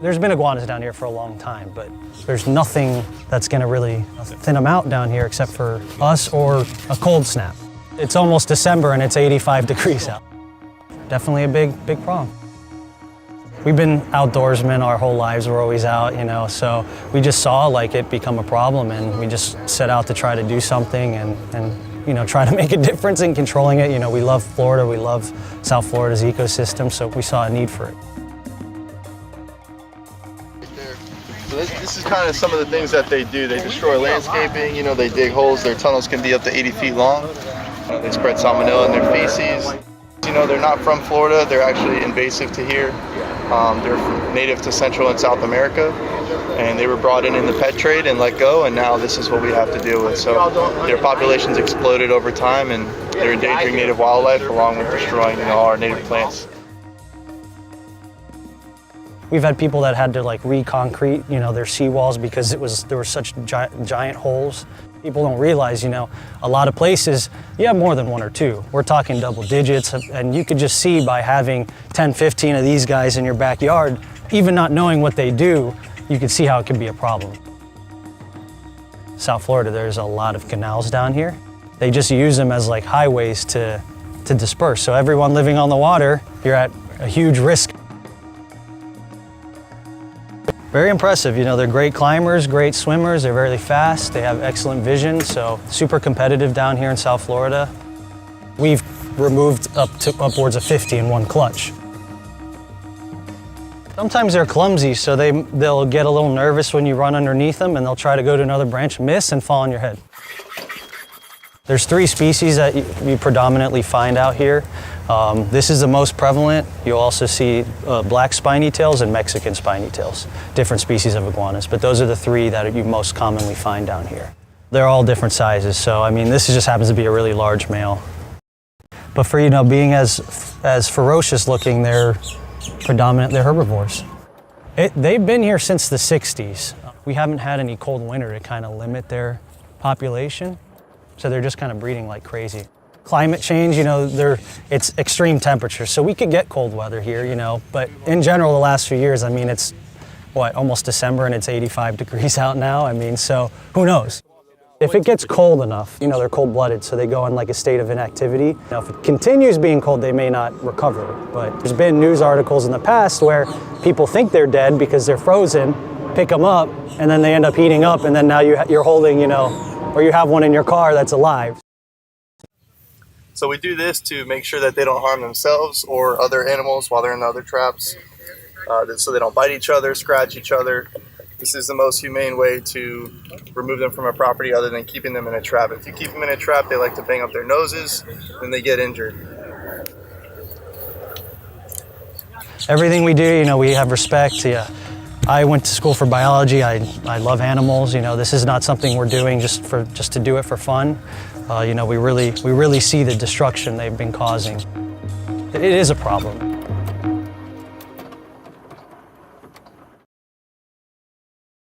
There's been iguanas down here for a long time, but there's nothing that's gonna really thin them out down here except for us or a cold snap. It's almost December and it's 85 degrees out. Definitely a big problem. We've been outdoorsmen our whole lives, we're always out, you know, so we just saw like it become a problem and we just set out to try to do something and you know, try to make a difference in controlling it. You know, we love Florida, we love South Florida's ecosystem, so we saw a need for it. So this is kind of some of the things that they do. They destroy landscaping, you know, they dig holes. Their tunnels can be up to 80 feet long. They spread salmonella in their feces. You know, they're not from Florida. They're actually invasive to here. They're native to Central and South America, and they were brought in the pet trade and let go, and now this is what we have to deal with. So their populations exploded over time, and they're endangering native wildlife along with destroying, you know, all our native plants. We've had people that had to like re-concrete, you know, their seawalls because there were such giant holes. People don't realize, you know, a lot of places, you have more than one or two. We're talking double digits, and you could just see by having 10, 15 of these guys in your backyard, even not knowing what they do, you can see how it could be a problem. South Florida, there's a lot of canals down here. They just use them as like highways to disperse. So everyone living on the water, you're at a huge risk. Very impressive, you know, they're great climbers, great swimmers, they're very fast, they have excellent vision, so super competitive down here in South Florida. We've removed upwards of 50 in one clutch. Sometimes they're clumsy, so they'll get a little nervous when you run underneath them and they'll try to go to another branch, miss, and fall on your head. There's 3 species that you predominantly find out here. This is the most prevalent. You'll also see black spiny tails and Mexican spiny tails, different species of iguanas, but those are the 3 that you most commonly find down here. They're all different sizes, so I mean, this just happens to be a really large male. But for, you know, being as ferocious looking, they're herbivores. They've been here since the 60s. We haven't had any cold winter to kind of limit their population, so they're just kind of breeding like crazy. Climate change, you know, it's extreme temperature, so we could get cold weather here, you know, but in general, the last few years, I mean, it's, what, almost December and it's 85 degrees out now, I mean, so who knows? If it gets cold enough, you know, they're cold-blooded, so they go in like a state of inactivity. Now, if it continues being cold, they may not recover, but there's been news articles in the past where people think they're dead because they're frozen, pick them up, and then they end up heating up, and then now you're holding, you know, or you have one in your car that's alive. So we do this to make sure that they don't harm themselves or other animals while they're in the other traps, so they don't bite each other, scratch each other. This is the most humane way to remove them from a property other than keeping them in a trap. If you keep them in a trap, they like to bang up their noses and they get injured. Everything we do, you know, we have respect. Yeah. I went to school for biology. I love animals. You know, this is not something we're doing just to do it for fun. You know, we really see the destruction they've been causing. It is a problem.